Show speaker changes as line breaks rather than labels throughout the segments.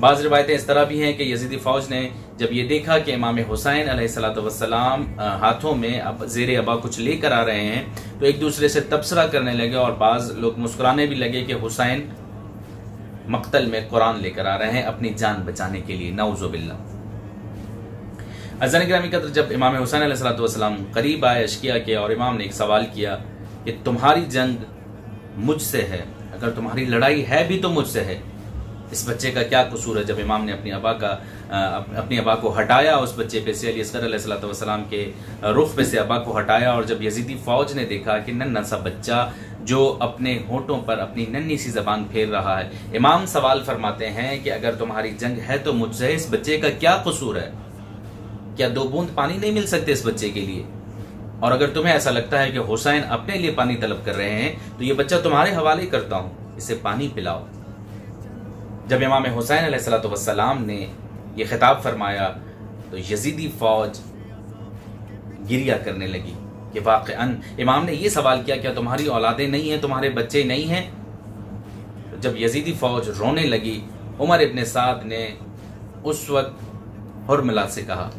بعض روایتیں اس طرح بھی ہیں کہ یزیدی فوج نے جب یہ دیکھا کہ امام حسین علیہ السلام ہاتھوں میں زیر ابا کچھ لے کر آ رہے ہیں تو ایک دوسرے سے تبصرہ کرنے لگے اور بعض لوگ مسکرانے بھی لگے کہ حسین مقتل میں قرآن لے کر آ رہے ہیں اپنی جان بچانے کے لیے، نعوذ باللہ۔ عزیزان گرامی قدر، جب امام حسین علیہ السلام قریب آئے اشکیا کے اور امام نے ایک سوال کیا کہ تمہاری جنگ مجھ سے ہے، اگر تمہاری لڑائی ہے بھی تو مجھ سے ہے، اس بچے کا کیا قصور ہے؟ جب امام نے اپنی ابا کو ہٹایا اس بچے پہ سے، علی اصغر علیہ السلام کے رخ پہ سے ابا کو ہٹایا، اور جب یزیدی فوج نے دیکھا کہ ننھا سا بچہ جو اپنے ہونٹوں پر اپنی ننھی سی زبان پھیر رہا ہے، امام سوال فرماتے ہیں کہ اگر تمہاری جنگ ہے تو مجھ سے، اس بچے کا کیا قصور ہے؟ کیا 2 بوند پانی نہیں مل سکتے اس بچے کے لیے؟ اور اگر تمہیں ایسا لگتا ہے کہ حسین اپنے لیے پانی طلب کر رہے ہیں تو یہ بچہ تمہارے حوالے کرتا ہوں، اسے پانی پلاؤ۔ جب امام حسین علیہ السلام نے یہ خطاب فرمایا تو یزیدی فوج گریہ کرنے لگی کہ واقعاً امام نے یہ سوال کیا کیا تمہاری اولادیں نہیں ہیں، تمہارے بچے نہیں ہیں؟ جب یزیدی فوج رونے لگی، عمر ابن سعد نے اس وقت حرملہ سے کہا۔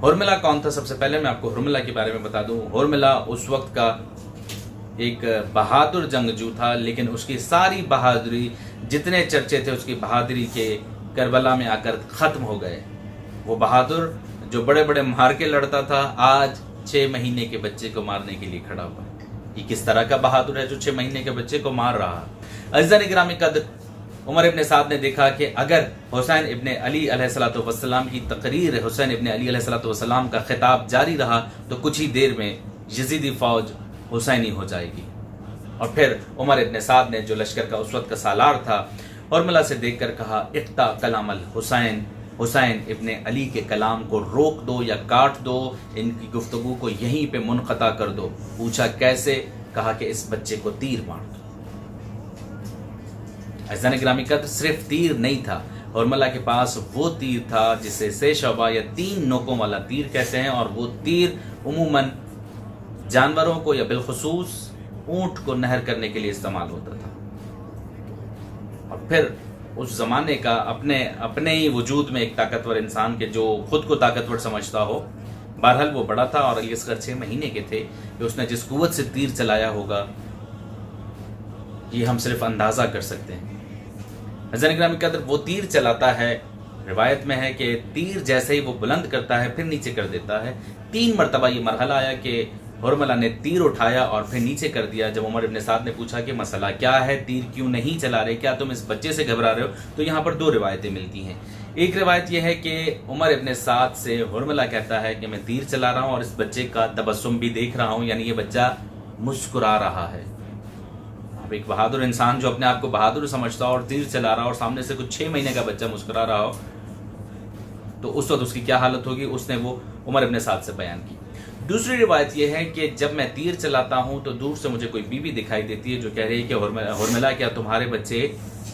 حرملہ کون تھا؟ سب سے پہلے میں آپ کو حرملہ کے بارے میں بتا دوں۔ حرملہ اس وقت کا ایک بہادر جنگجو تھا، لیکن اس کی ساری بہادری، جتنے چرچے تھے اس کی بہادری کے، کربلا میں آ کر ختم ہو گئے۔ وہ بہادر جو بڑے بڑے مار کے لڑتا تھا، آج 6 مہینے کے بچے کو مارنے کے لیے کھڑا ہوا۔ یہ کس طرح کا بہادر ہے جو 6 مہینے کے بچے کو مار رہا؟ عزیزان گرامی قدر، عمر ابن سعد نے دیکھا کہ اگر حسین ابن علی علیہ السلام کی تقریر، حسین ابن علی علیہ السلام کا خطاب جاری رہا تو کچھ ہی دیر میں یزیدی فوج حسینی ہو جائے گی۔ اور پھر عمر ابن سعد نے جو لشکر کا اس وقت کا سالار تھا، حرملہ سے دیکھ کر کہا اقطع کلام الحسین، حسین ابن علی کے کلام کو روک دو یا کاٹ دو، ان کی گفتگو کو یہیں پہ منقطع کر دو۔ پوچھا کیسے؟ کہا کہ اس بچے کو تیر مار دو۔ عزیزان گرامی قدر، صرف تیر نہیں تھا، حرملہ کے پاس وہ تیر تھا جسے 6 شعبہ یا 3 نوکوں والا تیر کہتے ہیں، اور وہ تیر عموماً جانوروں کو یا بالخصوص اونٹ کو نہر کرنے کے لیے استعمال ہوتا تھا۔ اور پھر اس زمانے کا اپنے ہی وجود میں ایک طاقتور انسان کے جو خود کو طاقتور سمجھتا ہو، بہرحال وہ بڑا تھا اور علی اصغر 6 مہینے کے تھے، کہ اس نے جس قوت سے تیر چلایا ہوگا یہ ہم صرف اندازہ کر سکتے ہیں۔ عزیزان گرامی قدر، وہ تیر چلاتا ہے، روایت میں ہے کہ تیر جیسے ہی وہ بلند کرتا ہے پھر نیچے کر دیتا ہے۔ 3 مرتبہ یہ مرحلہ آیا کہ حرملہ نے تیر اٹھایا اور پھر نیچے کر دیا۔ جب عمر ابن سعد نے پوچھا کہ مسئلہ کیا ہے، تیر کیوں نہیں چلا رہے، کیا تم اس بچے سے گھبرا رہے ہو، تو یہاں پر 2 روایتیں ملتی ہیں۔ ایک روایت یہ ہے کہ عمر ابن سعد سے حرملہ کہتا ہے کہ میں تیر چلا رہا ہوں اور اس بچے کا تبسم بھی دیکھ رہا ہوں، یعنی یہ بچہ مسکرا رہا ہے۔ اب ایک بہادر انسان جو اپنے آپ کو بہادر سمجھتا ہو اور تیر چلا رہا ہو اور سامنے سے کچھ 6 مہینے کا بچہ مسکرا رہا ہو تو اس وقت اس کی کیا حالت ہوگی، اس نے وہ عمر ابن سعد سے بیان کی۔ دوسری روایت یہ ہے کہ جب میں تیر چلاتا ہوں تو دور سے مجھے کوئی بیوی دکھائی دیتی ہے جو کہہ رہی ہے کہ حرملہ کیا تمہارے بچے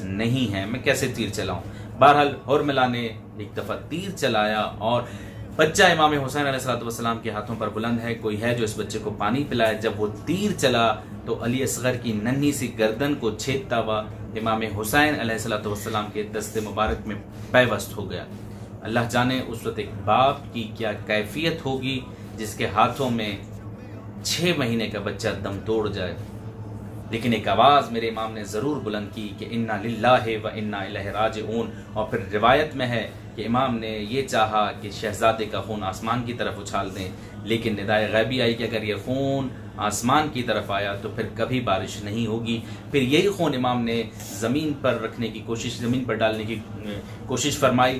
نہیں ہیں، میں کیسے تیر چلاؤں؟ بہرحال حرملہ نے ایک دفعہ تیر چلایا اور بچہ امام حسین علیہ السلام کے ہاتھوں پر بلند ہے، کوئی ہے جو اس بچے کو پانی پلائے۔ جب وہ تیر چلا تو علی اصغر کی ننھی سی گردن کو چھیدتا ہوا امام حسین علیہ السلام کے دست مبارک میں پیوست ہو گیا۔ اللہ جانے اس وقت ایک باپ کی کیا کیفیت ہوگی جس کے ہاتھوں میں 6 مہینے کا بچہ دم توڑ جائے۔ لیکن ایک آواز میرے امام نے ضرور بلند کی کہ انا للہ و انا الیہ راجعون، اور پھر روایت میں ہے کہ امام نے یہ چاہا کہ شہزادے کا خون آسمان کی طرف اچھال دیں، لیکن ندائے غیبی آئی کہ اگر یہ خون آسمان کی طرف آیا تو پھر کبھی بارش نہیں ہوگی۔ پھر یہی خون امام نے زمین پر رکھنے کی کوشش، زمین پر ڈالنے کی کوشش فرمائی،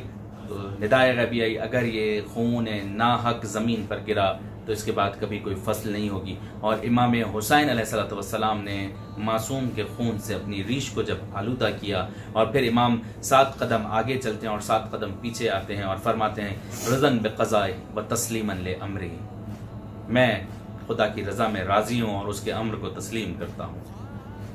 تو ندائے غیبی آئی اگر یہ خون ناحق زمین پر گرا تو اس کے بعد کبھی کوئی فصل نہیں ہوگی۔ اور امام حسین علیہ السلام نے معصوم کے خون سے اپنی ریش کو جب آلودہ کیا، اور پھر امام 7 قدم آگے چلتے ہیں اور 7 قدم پیچھے آتے ہیں اور فرماتے ہیں رضن بقضائے و تسلیما لامری، میں خدا کی رضا میں راضی ہوں اور اس کے امر کو تسلیم کرتا ہوں۔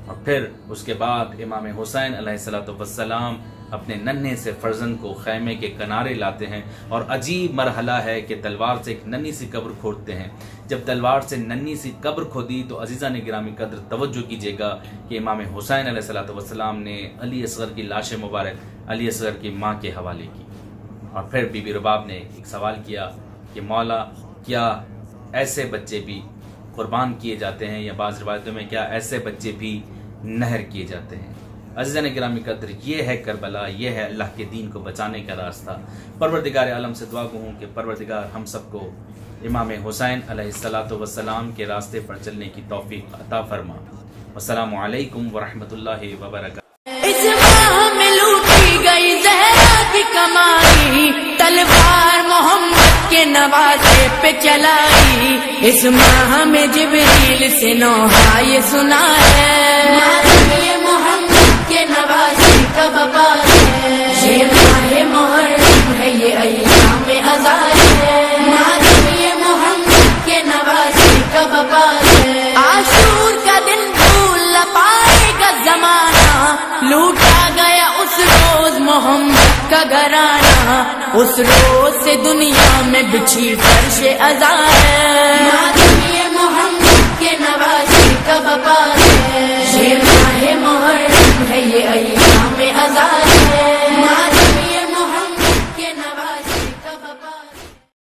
اور پھر اس کے بعد امام حسین علیہ السلام اپنے ننھے سے فرزند کو خیمے کے کنارے لاتے ہیں، اور عجیب مرحلہ ہے کہ تلوار سے ایک ننھی سی قبر کھودتے ہیں۔ جب تلوار سے ننھی سی قبر کھودی تو عزیزان گرامی قدر توجہ کیجیے گا کہ امام حسین علیہ السلام نے علی اصغر کی لاش مبارک علی اصغر کی ماں کے حوالے کی، اور پھر بی بی رباب نے ایک سوال کیا کہ مولا کیا ایسے بچے بھی قربان کیے جاتے ہیں، یا بعض روایتوں میں کیا ایسے بچے بھی نہر کیے جاتے ہیں؟ عزیزان گرامی قدر یہ ہے کربلا، یہ ہے اللہ کے دین کو بچانے کا راستہ۔ پروردگار عالم سے دعا ہوں کہ پروردگار ہم سب کو امام حسین علیہ السلام کے راستے پر چلنے کی توفیق عطا فرما۔ السلام علیکم ورحمۃ اللہ وبرکاتہ۔
اس ماہ میں لوٹی گئی زہرا کی کمائی، تلوار محمد کے نواسے پہ چلائی، اس ماہ میں جبریل سے نوحہ یہ سنا ہے، یہ محمد کے نواسے کا وبال ہے، یہ ماہ محرم ہے، یہ ایام ازال ہے، یہ محمد کے نواسے کا وبال ہے، عاشور کا دن بھول نہ پائے گا زمانہ، لوٹا گیا اس روز محمد کا گھرانہ، اس روز سے دنیا میں بچھی فرش ازاں ہے، یہ محمد کے نواسے کا وبال ہے، یہ ماہ محرم ہے، یہ